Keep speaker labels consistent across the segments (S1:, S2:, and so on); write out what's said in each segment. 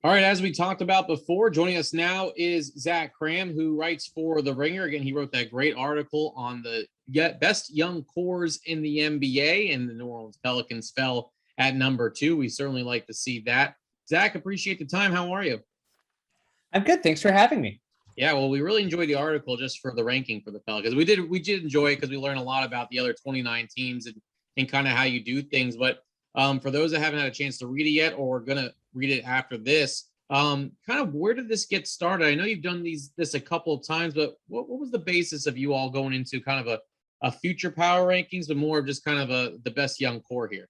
S1: All right, as we talked about before, joining us now is Zach Kram, who writes for The Ringer. Again, he wrote that great article on the best young cores in the NBA, and the New Orleans Pelicans fell at number 2. We certainly like to see that. Zach, appreciate the time. How are you?
S2: I'm good. Thanks for having me.
S1: Yeah, well, we really enjoyed the article just for the ranking for the Pelicans. We did enjoy it because we learned a lot about the other 29 teams and kind of how you do things. But for those that haven't had a chance to read it yet or are going to read it after this, kind of where did this get started? I know you've done this a couple of times, but what was the basis of you all going into kind of a future power rankings, but more of just kind of the best young core here?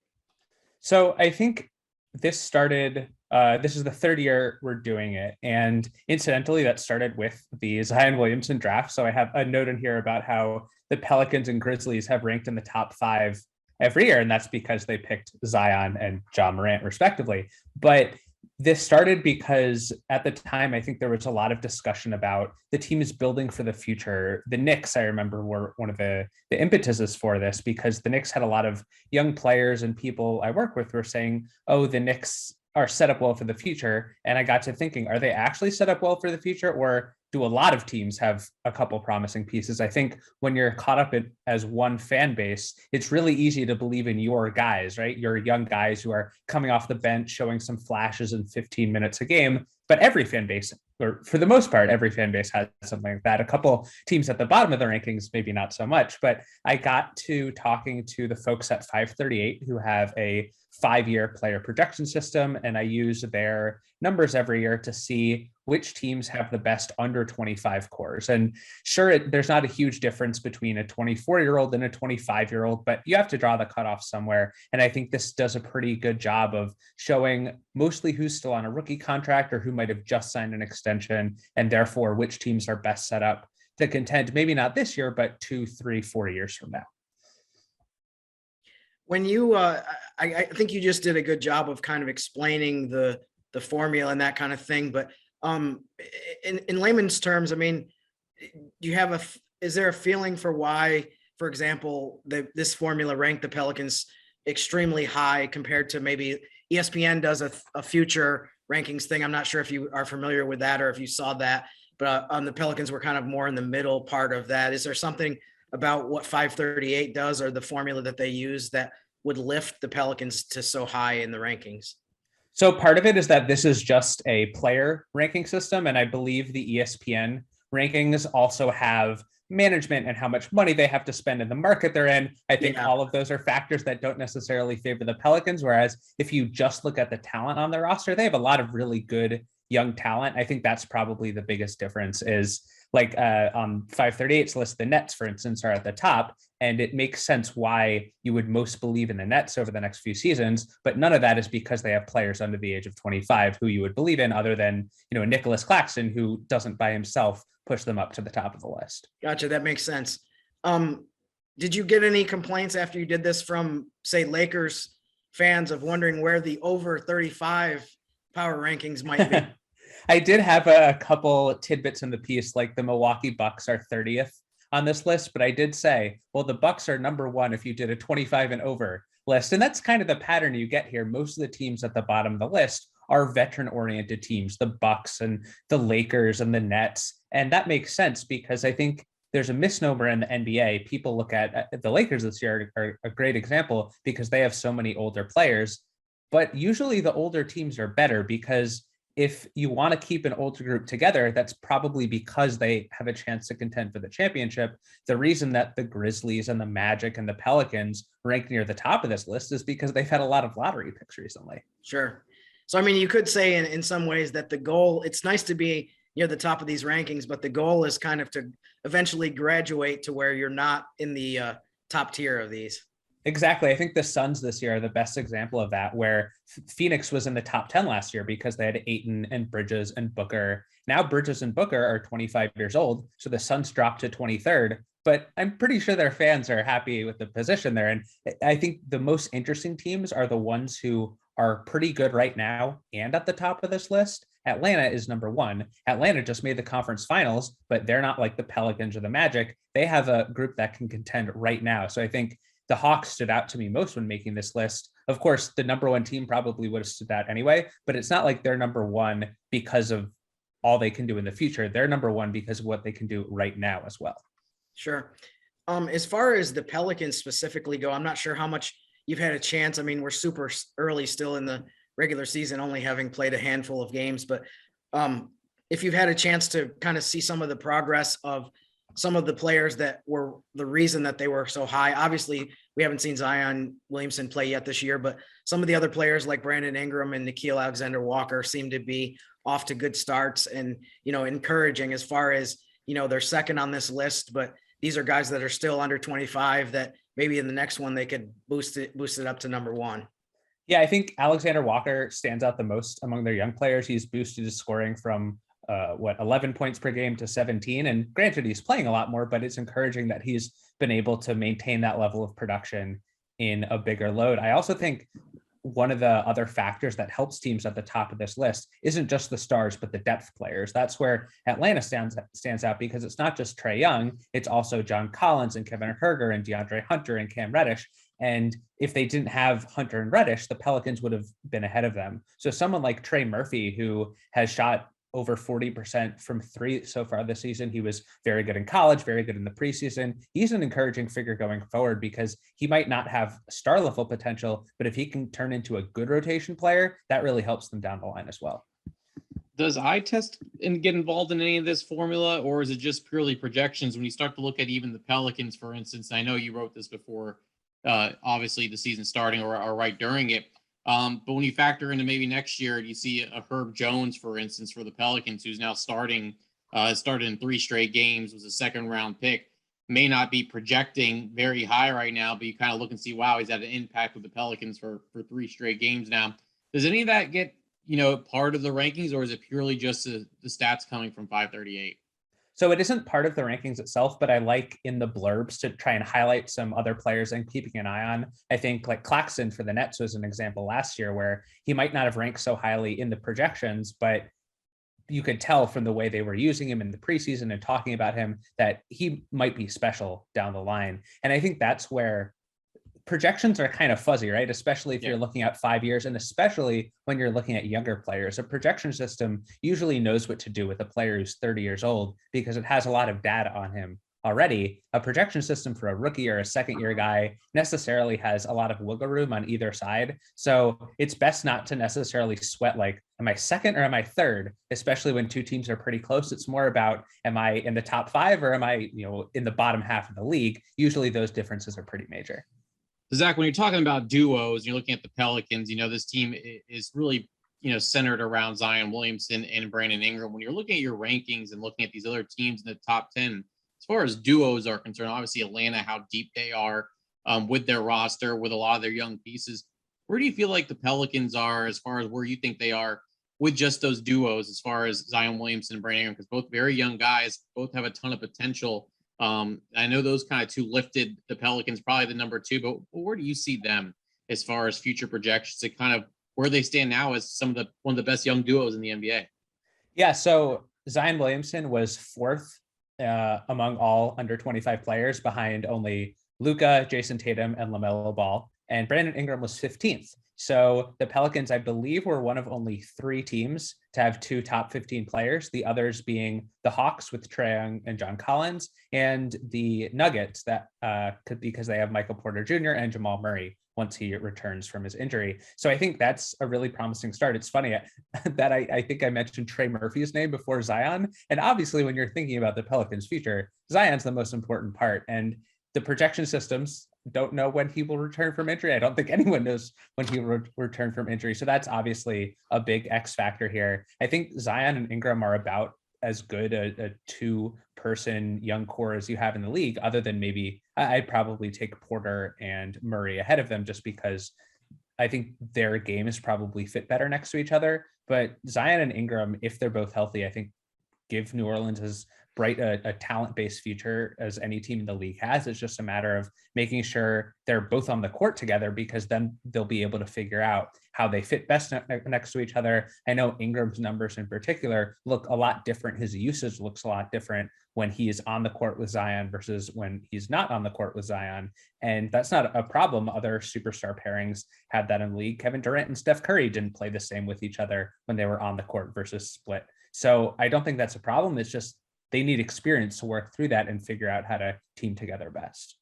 S2: So I think this started, this is the third year we're doing it. And incidentally, that started with the Zion Williamson draft. So I have a note in here about how the Pelicans and Grizzlies have ranked in the top 5 every year. And that's because they picked Zion and Ja Morant respectively. But this started because at the time, I think there was a lot of discussion about the team is building for the future. The Knicks, I remember, were one of the impetuses for this because the Knicks had a lot of young players, and people I work with were saying, oh, the Knicks are set up well for the future. And I got to thinking, are they actually set up well for the future, or do a lot of teams have a couple promising pieces? I think when you're caught up in as one fan base, it's really easy to believe in your guys, right? Your young guys who are coming off the bench, showing some flashes in 15 minutes a game. But every fan base, or for the most part, every fan base has something like that. A couple teams at the bottom of the rankings, maybe not so much. But I got to talking to the folks at 538 who have a 5-year player projection system, and I use their numbers every year to see which teams have the best under 25 cores. And sure, there's not a huge difference between a 24-year-old and a 25-year-old, but you have to draw the cutoff somewhere. And I think this does a pretty good job of showing mostly who's still on a rookie contract or who might have just signed an extension, and therefore which teams are best set up to contend, maybe not this year, but 2, 3, 4 years from now.
S3: When you, I think you just did a good job of kind of explaining the formula and that kind of thing. But in layman's terms, I mean, do you have is there a feeling for why, for example, this formula ranked the Pelicans extremely high compared to maybe ESPN does a future rankings thing? I'm not sure if you are familiar with that or if you saw that, but the Pelicans were kind of more in the middle part of that. Is there something about what 538 does or the formula that they use that would lift the Pelicans to so high in the rankings?
S2: So part of it is that this is just a player ranking system. And I believe the ESPN rankings also have management and how much money they have to spend in the market they're in. I think all of those are factors that don't necessarily favor the Pelicans. Whereas if you just look at the talent on their roster, they have a lot of really good young talent. I think that's probably the biggest difference is like on 538's list, the Nets, for instance, are at the top. And it makes sense why you would most believe in the Nets over the next few seasons. But none of that is because they have players under the age of 25 who you would believe in, other than, a Nicholas Claxton, who doesn't by himself push them up to the top of the list.
S3: Gotcha. That makes sense. Did you get any complaints after you did this from, say, Lakers fans of wondering where the over 35 power rankings might be?
S2: I did have a couple tidbits in the piece, like the Milwaukee Bucks are 30th on this list, but I did say, well, the Bucks are number 1 if you did a 25 and over list. And that's kind of the pattern you get here. Most of the teams at the bottom of the list are veteran-oriented teams, the Bucks and the Lakers and the Nets. And that makes sense because I think there's a misnomer in the NBA. People look at the Lakers this year are a great example because they have so many older players, but usually the older teams are better because if you want to keep an older group together, that's probably because they have a chance to contend for the championship. The reason that the Grizzlies and the Magic and the Pelicans rank near the top of this list is because they've had a lot of lottery picks recently.
S3: Sure. So, I mean, you could say in some ways that the goal, it's nice to be near the top of these rankings, but the goal is kind of to eventually graduate to where you're not in the top tier of these.
S2: Exactly. I think the Suns this year are the best example of that, where Phoenix was in the top 10 last year because they had Ayton and Bridges and Booker. Now Bridges and Booker are 25 years old, so the Suns dropped to 23rd, but I'm pretty sure their fans are happy with the position they're in. I think the most interesting teams are the ones who are pretty good right now and at the top of this list. Atlanta is number 1. Atlanta just made the conference finals, but they're not like the Pelicans or the Magic. They have a group that can contend right now. So I think the Hawks stood out to me most when making this list. Of course, the number one team probably would have stood out anyway, but it's not like they're number one because of all they can do in the future. They're number one because of what they can do right now as well.
S3: Sure. As far as the Pelicans specifically go, I'm not sure how much you've had a chance. I mean, we're super early still in the regular season, only having played a handful of games, but if you've had a chance to kind of see some of the progress of some of the players that were the reason that they were so high. Obviously, we haven't seen Zion Williamson play yet this year, but some of the other players like Brandon Ingram and Nickeil Alexander-Walker seem to be off to good starts and, encouraging as far as, they're second on this list, but these are guys that are still under 25 that maybe in the next one they could boost it up to number one.
S2: Yeah, I think Alexander Walker stands out the most among their young players. He's boosted his scoring from 11 points per game to 17. And granted, he's playing a lot more, but it's encouraging that he's been able to maintain that level of production in a bigger load. I also think one of the other factors that helps teams at the top of this list isn't just the stars, but the depth players. That's where Atlanta stands out because it's not just Trae Young, it's also John Collins and Kevin Huerter and DeAndre Hunter and Cam Reddish. And if they didn't have Hunter and Reddish, the Pelicans would have been ahead of them. So someone like Trey Murphy, who has shot over 40% from three so far this season. He was very good in college, very good in the preseason. He's an encouraging figure going forward because he might not have star level potential, but if he can turn into a good rotation player, that really helps them down the line as well.
S1: Does eye test and get involved in any of this formula, or is it just purely projections? When you start to look at even the Pelicans, for instance, I know you wrote this before, obviously the season starting or right during it. But when you factor into maybe next year, you see a Herb Jones, for instance, for the Pelicans, who's now started in 3 straight games, was a second round pick, may not be projecting very high right now, but you kind of look and see, wow, he's had an impact with the Pelicans for 3 straight games now. Does any of that get, part of the rankings, or is it purely just the stats coming from 538?
S2: So it isn't part of the rankings itself, but I like in the blurbs to try and highlight some other players I'm keeping an eye on. I think like Claxton for the Nets was an example last year where he might not have ranked so highly in the projections, but you could tell from the way they were using him in the preseason and talking about him that he might be special down the line. And I think that's where projections are kind of fuzzy, right? Especially if you're looking at 5 years, and especially when you're looking at younger players. A projection system usually knows what to do with a player who's 30 years old because it has a lot of data on him already. A projection system for a rookie or a second-year guy necessarily has a lot of wiggle room on either side. So it's best not to necessarily sweat like, am I second or am I third? Especially when 2 teams are pretty close. It's more about, am I in the top 5 or am I, in the bottom half of the league? Usually those differences are pretty major.
S1: Zach, when you're talking about duos, you're looking at the Pelicans, this team is really, centered around Zion Williamson and Brandon Ingram. When you're looking at your rankings and looking at these other teams in the top 10, as far as duos are concerned, obviously Atlanta, how deep they are with their roster, with a lot of their young pieces. Where do you feel like the Pelicans are as far as where you think they are with just those duos, as far as Zion Williamson and Brandon Ingram? Because both very young guys, both have a ton of potential. I know those kind of 2 lifted the Pelicans, probably the number 2, but where do you see them as far as future projections and kind of where they stand now as one of the best young duos in the NBA?
S2: Yeah, so Zion Williamson was 4th among all under 25 players, behind only Luka, Jason Tatum, and LaMelo Ball. And Brandon Ingram was 15th. So the Pelicans, I believe, were one of only 3 teams to have 2 top 15 players, the others being the Hawks with Trae Young and John Collins, and the Nuggets that because they have Michael Porter Jr. and Jamal Murray once he returns from his injury. So I think that's a really promising start. It's funny that I think I mentioned Trey Murphy's name before Zion. And obviously when you're thinking about the Pelicans' future, Zion's the most important part. And the projection systems don't know when he will return from injury. I don't think anyone knows when he will return from injury. So that's obviously a big X factor here. I think Zion and Ingram are about as good a 2-person young core as you have in the league, other than maybe I'd probably take Porter and Murray ahead of them just because I think their games probably fit better next to each other. But Zion and Ingram, if they're both healthy, I think give New Orleans as bright a talent-based future as any team in the league has. It's just a matter of making sure they're both on the court together, because then they'll be able to figure out how they fit best next to each other. I know Ingram's numbers in particular look a lot different. His usage looks a lot different when he is on the court with Zion versus when he's not on the court with Zion. And that's not a problem. Other superstar pairings had that in the league. Kevin Durant and Steph Curry didn't play the same with each other when they were on the court versus split. So I don't think that's a problem. It's just they need experience to work through that and figure out how to team together best.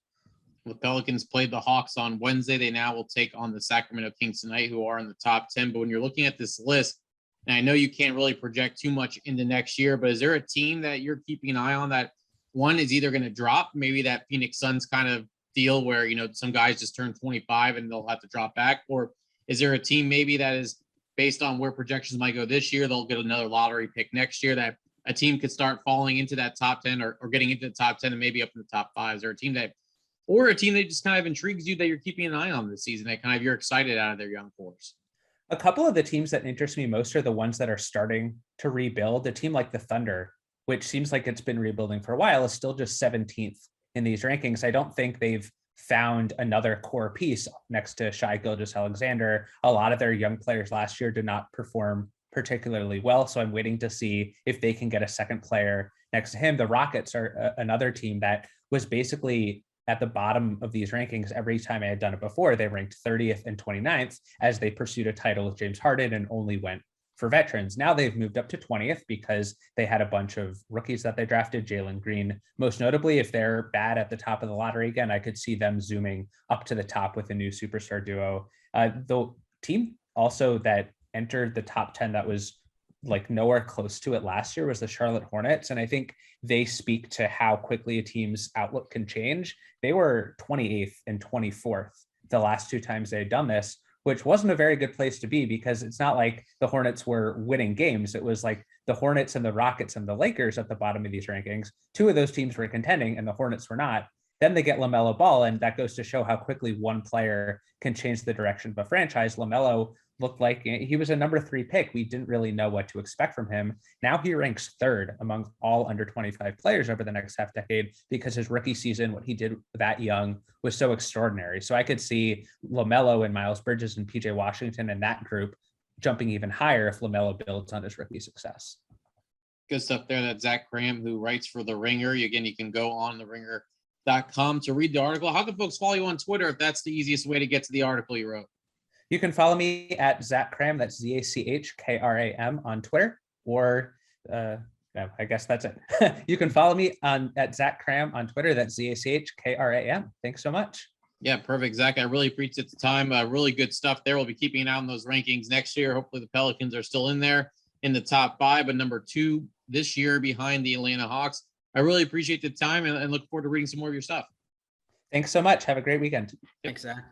S1: The Pelicans played the Hawks on Wednesday. They now will take on the Sacramento Kings tonight, who are in the top 10. But when you're looking at this list, and I know you can't really project too much into next year, but is there a team that you're keeping an eye on that one is either going to drop, maybe that Phoenix Suns kind of deal where, some guys just turn 25 and they'll have to drop back? Or is there a team maybe that is based on where projections might go this year, they'll get another lottery pick next year, that a team could start falling into that top 10 or getting into the top 10 and maybe up in the top 5? Is there a team that just kind of intrigues you that you're keeping an eye on this season, that kind of you're excited out of their young force?
S2: A couple of the teams that interest me most are the ones that are starting to rebuild. A team like the Thunder, which seems like it's been rebuilding for a while, is still just 17th in these rankings. I don't think they've found another core piece next to Shai Gilgeous-Alexander. A lot of their young players last year did not perform particularly well, so I'm waiting to see if they can get a second player next to him. The Rockets are another team that was basically at the bottom of these rankings every time I had done it before. They ranked 30th and 29th as they pursued a title with James Harden and only went for veterans. Now they've moved up to 20th because they had a bunch of rookies that they drafted, Jalen Green, most notably. If they're bad at the top of the lottery again, I could see them zooming up to the top with a new superstar duo. The team also that entered the top 10 that was like nowhere close to it last year was the Charlotte Hornets. And I think they speak to how quickly a team's outlook can change. They were 28th and 24th the last two times they had done this, which wasn't a very good place to be, because it's not like the Hornets were winning games. It was like the Hornets and the Rockets and the Lakers at the bottom of these rankings. Two of those teams were contending and the Hornets were not. Then they get LaMelo Ball, and that goes to show how quickly one player can change the direction of a franchise. LaMelo looked like he was a number 3 pick. We didn't really know what to expect from him. Now he ranks 3rd among all under 25 players over the next half decade, because his rookie season, what he did that young, was so extraordinary. So I could see LaMelo and Miles Bridges and PJ Washington and that group jumping even higher if LaMelo builds on his rookie success.
S1: Good stuff there. That's Zach Kram, who writes for the Ringer. Again, you can go on the Ringer.com to read the article. How can folks follow you on Twitter if that's the easiest way to get to the article you wrote?
S2: You can follow me at Zach Kram, that's ZACHKRAM on Twitter, or no, I guess that's it. You can follow me at Zach Kram on Twitter, that's ZACHKRAM. Thanks so much.
S1: Yeah, perfect, Zach. I really appreciate the time. Really good stuff there. We'll be keeping an eye on those rankings next year. Hopefully the Pelicans are still in there in the top 5, but number 2 this year behind the Atlanta Hawks. I really appreciate the time and look forward to reading some more of your stuff.
S2: Thanks so much. Have a great weekend.
S3: Thanks, Zach.